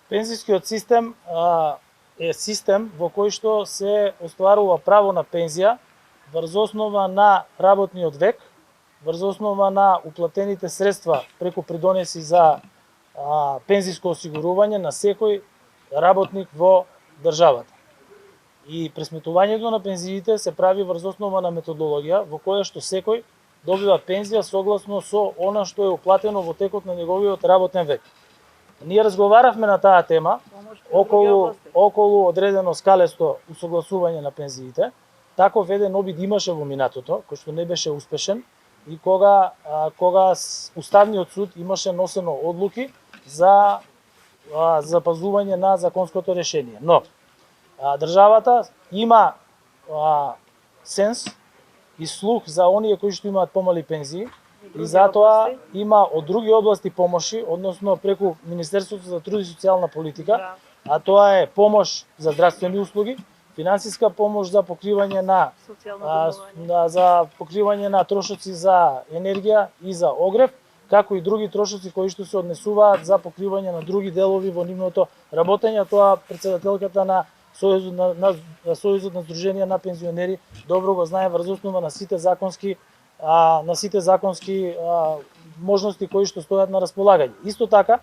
Пензискиот систем е систем во кој што се остварува право на пензија врз основа на работниот век, врз основа на уплатените средства преку придонеси за пензиско осигурување на секој работник во државата. И пресметувањето на пензиите се прави врз основа на методологија во која што секој добива пензија согласно со она што е уплатено во текот на неговиот работен век. Ние разговаравме на таа тема околу одредено скалесто усогласување на пензиите. Таков еден обид имаше во минатото, кој што не беше успешен и кога Уставниот суд имаше носено одлуки за запазување на законското решение. Но државата има сенс и слух за оние кои што имаат помали пензии и затоа има од други области помоши, односно преку Министерството за труд и социјална политика, а тоа е помош за здравствени услуги, финансиска помош за покривање на трошоци за енергија и за огрев, како и други трошоци кои што се однесуваат за покривање на други делови во нивното работење. Тоа претседателката на Сојузот на Сдруженија на пензионери добро го знае врз основа на сите законски можности кои што стојат на располагање. Исто така,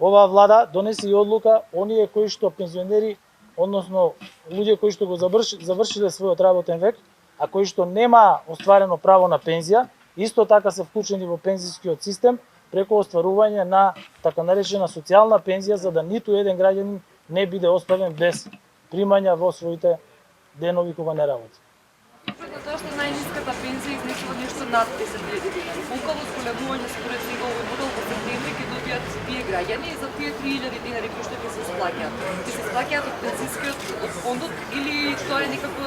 оваа влада донесе и одлука оние кои што пензионери, односно луѓе кои што го завршиле својот работен век, а кои што нема остварено право на пензија, исто така се вклучени во пензискиот систем преку остварување на така наречена социјална пензија, за да ниту еден граѓанин не биде оставен без примања во своите денови кога не работи. Тоа што најниската пензија изнесува нешто над 10.000 денари. Колку зголемување според него овој модел во септември ќе добијат тие граѓани и за тие 3.000 денари кои што ќе се исплаќаат. Ќе се исплаќаат од пензискиот фондот или тоа е некако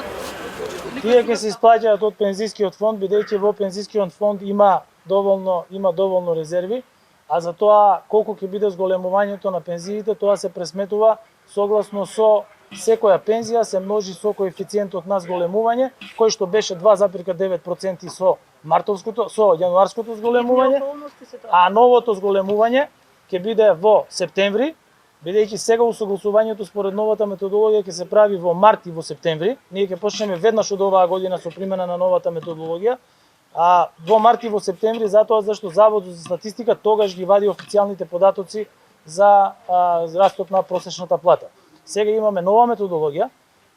Тие ќе се исплаќаат од пензискиот фонд, бидејќи во пензискиот фонд има доволно резерви, а за тоа колку ќе биде зголемувањето на пензиите, тоа се пресметува согласно со секоја пензија се множи со коефициентот на зголемување, кој што беше 2,9% со јануарското зголемување, а новото зголемување ќе биде во септември, бидејќи сега усогласувањето според новата методологија ќе се прави во март и во септември. Ние ќе почнеме веднаш од оваа година со примена на новата методологија, а во март и во септември, затоа зашто Заводот за статистика тогаш ги вади официјалните податоци за растот на просечната плата. Сега имаме нова методологија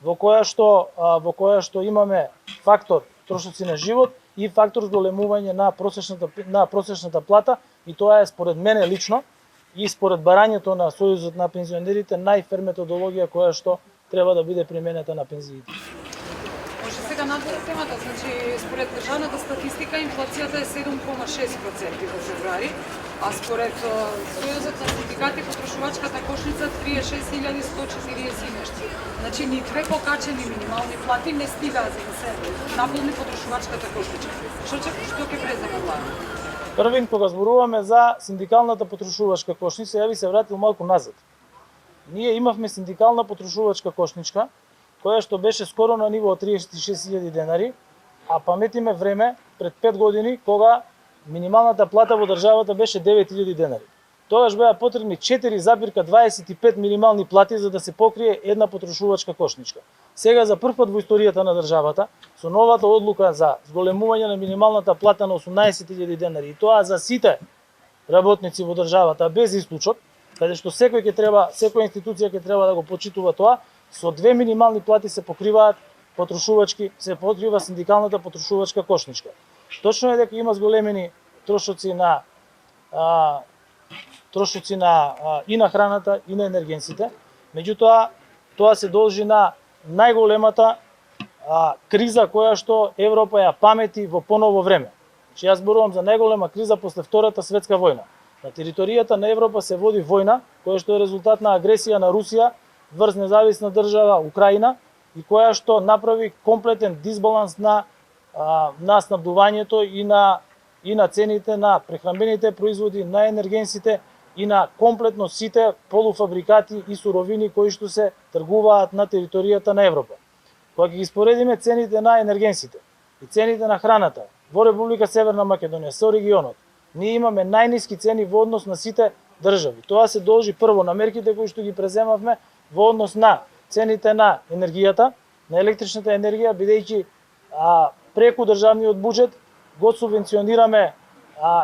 во која што имаме фактор трошоци на живот и фактор зголемување на просечната плата, и тоа е според мене лично и според барањето на Сојузот на пензионерите најфер методологија која што треба да биде применета на пензиите. Може сега надвор темата, значи според државната статистика инфлацијата е 7,6% во февруари, а според Сојузот на синдикати потрошувачката кошница 36.140 нешто. Значи ни две покачени минимални плати не стигаат за да се наполни потрошувачката кошничка. Што ќе преземе влада? Првин, кога зборуваме за синдикалната потрошувачка кошница, ја би се вратил малку назад. Ние имавме синдикална потрошувачка кошничка, која што беше скоро на ниво 36.000 денари, а паметиме време пред 5 години кога минималната плата во државата беше 9.000 денари. Тогаш беа потребни 4,25 минимални плати за да се покрие една потрошувачка кошничка. Сега за прв пат во историјата на државата, со новата одлука за зголемување на минималната плата на 18.000 денари, и тоа за сите работници во државата без исклучок, каде што секоја институција ќе треба да го почитува тоа, со две минимални плати се покрива синдикалната потрошувачка кошничка. Точно е дека има зголемени трошоци и на храната и на енергенците, меѓутоа тоа се должи на најголемата криза која што Европа ја памети во поново време. Че јас зборувам за најголема криза после Втората светска војна. На територијата на Европа се води војна која што е резултат на агресија на Русија врз независна држава Украина и која што направи комплетен дисбаланс на снабдувањето и на цените на прехранбените производи, на енергенсите и на комплетно сите полуфабрикати и суровини кои што се тргуваат на територијата на Европа. Кога ги споредиме цените на енергенсите и цените на храната во Република Северна Македонија со регионот, ние имаме најниски цени во однос на сите држави. Тоа се должи прво на мерките кои што ги преземавме во однос на цените на енергијата, на електричната енергија, бидејќи преку државниот буџет го субвенционираме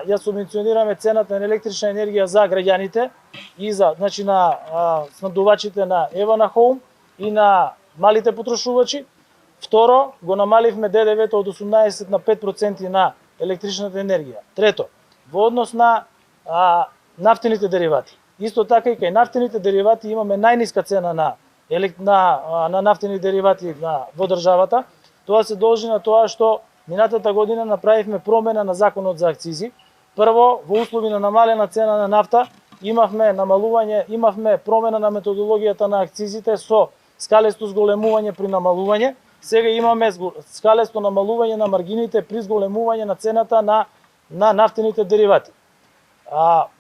ја субвенционираме цената на електрична енергија за граѓаните и за на снабдувачите на Евана Хоум и на малите потрошувачи. Второ, го намаливме ДДВ-то од 18 на 5% на електричната енергија. Трето, во однос на нафтените деривати. Исто така и кај нафтените деривати имаме најниска цена на нафтени деривати во државата. Тоа се должи на тоа што минатата година направивме промена на законот за акцизи. Прво, во услови на намалена цена на нафта, имавме промена на методологијата на акцизите со скалесто зголемување при намалување. Сега имаме скалесто намалување на маргините при зголемување на цената на нафтените деривати.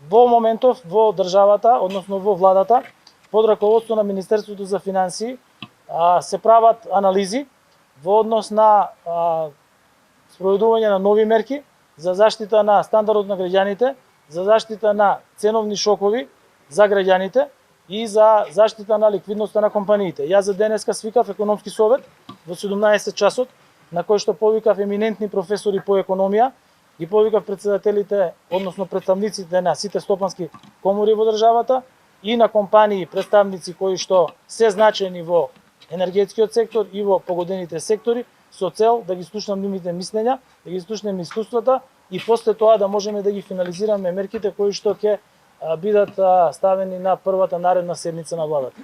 Во моментов во државата, односно во владата, под раководство на Министерството за финансии, се прават анализи во однос на спроведување на нови мерки за заштита на стандардот на граѓаните, за заштита на ценовни шокови за граѓаните и за заштита на ликвидноста на компаниите. Јас за денеска свикав економски совет во 17 часот, на кој што повикав еминентни професори по економија и повикав председателите, односно представниците на сите стопански комори во државата и на компании представници кои што се значени во енергетскиот сектор и во погодените сектори, со цел да ги слушнам нивните мислења, да ги слушнем искуствата и после тоа да можеме да ги финализираме мерките кои што ќе бидат ставени на првата наредна седница на владата.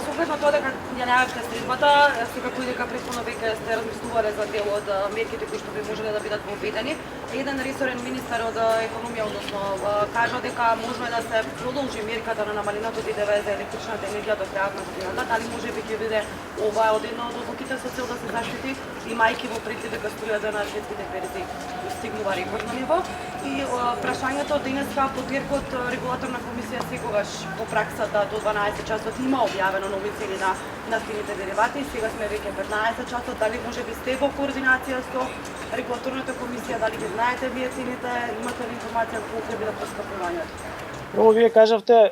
Согласно тоа дека ја најавте средбата, секако и дека претходно веќе сте размислувале за дел од мерките кои што би можеле да бидат воведени. Еден ресорен министар од економија, односно, кажа дека може да се продолжи мерката на намаленото ДДВ за електричната енергија до крајот на годината. Дали може би ќе биде ова од една од одлуките со цел да се заштити, имајќи во предвид дека струјата на светските берзи стигнува рекордно ниво. И прашањето денеска потеркот регулаторна комисија секогаш по праксата до 12 часот има објавено нови цени на нафтените деривати. Сега сме веќе 15 часот. Дали може би сте во координација со регулаторната комисија, дали ги знаете вие цените, имате ли информација колку ќе биде поскапувањето? Прво вие кажавте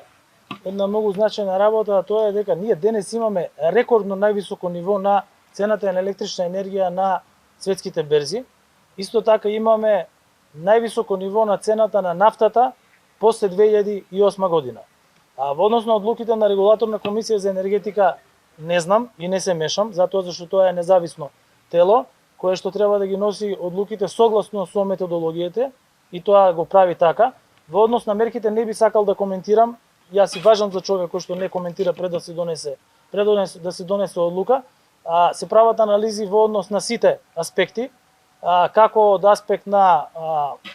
една многу значајна работа, тоа е дека ние денес имаме рекордно највисоко ниво на цената на електрична енергија на светските берзи. Исто така имаме највисоко ниво на цената на нафтата после 2008 година. Во однос на одлуките на регулаторна комисија за енергетика не знам и не се мешам, затоа зашто тоа е независно тело кое што треба да ги носи одлуките согласно со методологијата и тоа го прави така. Во однос на мерките не би сакал да коментирам. Јас си важам за човек кој што не коментира пред да се донесе одлука. Се прават анализи во однос на сите аспекти, како од аспект на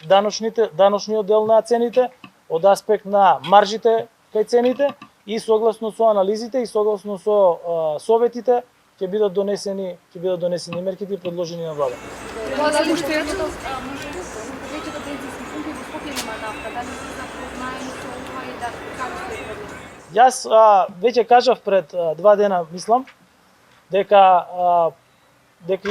даночниот дел на цените, од аспект на маржите кај цените и согласно со анализите и согласно со советите ќе бидат донесени мерките и предложени на влада. Јас веќе кажав пред 2 дена, мислам, дека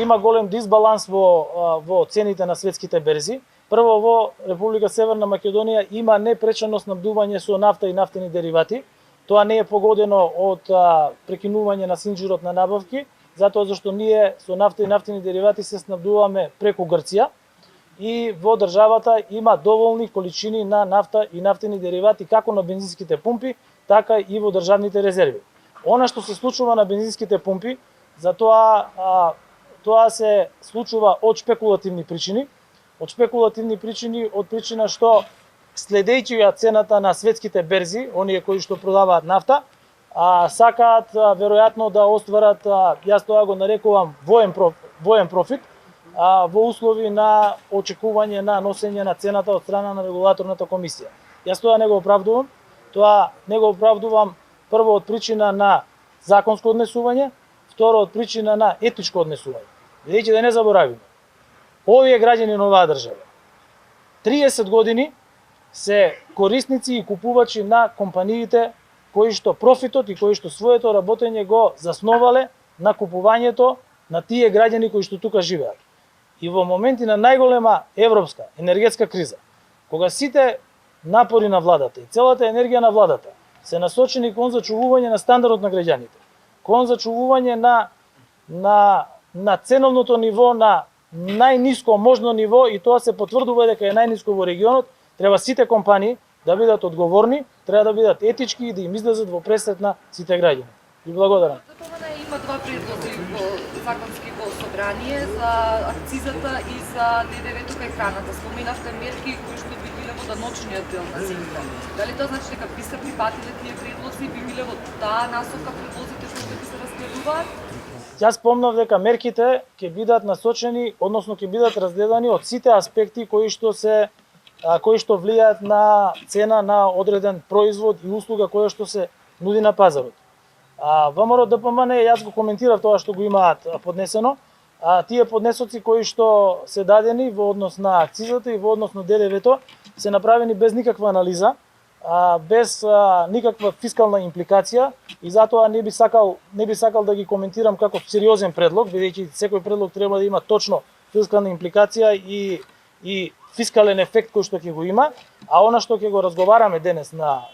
има голем дисбаланс во цените на светските берзи. Прво, во Република Северна Македонија има непречено снабдување со нафта и нафтени деривати. Тоа не е погодено од прекинување на синџирот на набавки, затоа зашто ние со нафта и нафтени деривати се снабдуваме преку Грција и во државата има доволни количини на нафта и нафтени деривати како на бензинските пумпи, така и во државните резерви. Она што се случува на бензинските пумпи, тоа се случува од шпекулативни причини. Од причина што следејќи ја цената на светските берзи, оние кои што продаваат нафта, сакаат веројатно да остварат, јас тоа го нарекувам воен профит, во услови на очекување на носење на цената од страна на регулаторната комисија. Јас тоа не го оправдувам. Тоа не го оправдувам прво од причина на законско однесување, второ од причина на етничко однесување. Бидејќи да не заборавиме, овие граѓани на оваа држава 30 години се корисници и купувачи на компаниите кои што профитот и кои што своето работење го засновале на купувањето на тие граѓани кои што тука живеат. И во моменти на најголема европска енергетска криза, кога сите напори на владата и целата енергија на владата се насочени кон зачувување на стандардот на граѓаните, кон зачувување на ценовното ниво на најниско можно ниво, и тоа се потврдува дека е најниско во регионот, треба сите компании да бидат одговорни, треба да бидат етички и да им излезат во пресрет на сите граѓани. Ви благодарам. Затоа има два предлози во законски во собрание за акцизата и за ДДВ-то кај храната. Споменавте мерки кои што би биле во даночниот дел на земјата. Дали тоа значи дека би се припатиле тие предлози, би биле во таа насока предлозите кои што би се разгледуваат? Јас спомнав дека мерките ќе бидат насочени, односно ќе бидат разгледани од сите аспекти кои што влијаат на цена на одреден производ и услуга која што се нуди на пазарот. ВМРО ДПМН, јас го коментирав тоа што го имаат поднесено, тие поднесоци кои што се дадени во однос на акцизата и во однос на ДДВ-то се направени без никаква анализа, без никаква фискална импликација, и затоа не би сакал да ги коментирам како сериозен предлог, бидејќи секој предлог треба да има точно фискална импликација и фискален ефект кој што ќе го има, а она што ќе го разговараме денес на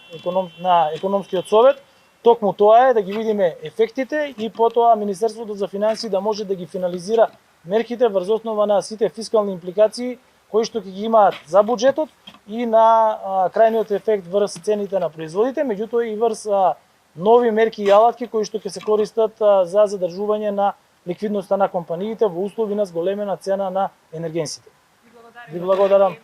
економскиот совет, токму тоа е да ги видиме ефектите и потоа Министерството за финансии да може да ги финализира мерките врз основа на сите фискални импликации кои што ќе ги имаат за буџетот и на крајниот ефект врз цените на производите, меѓутоа и врз нови мерки и алатки кои што ќе се користат за задржување на ликвидноста на компаниите во услови на зголемена цена на енергенсите. Ви благодарам.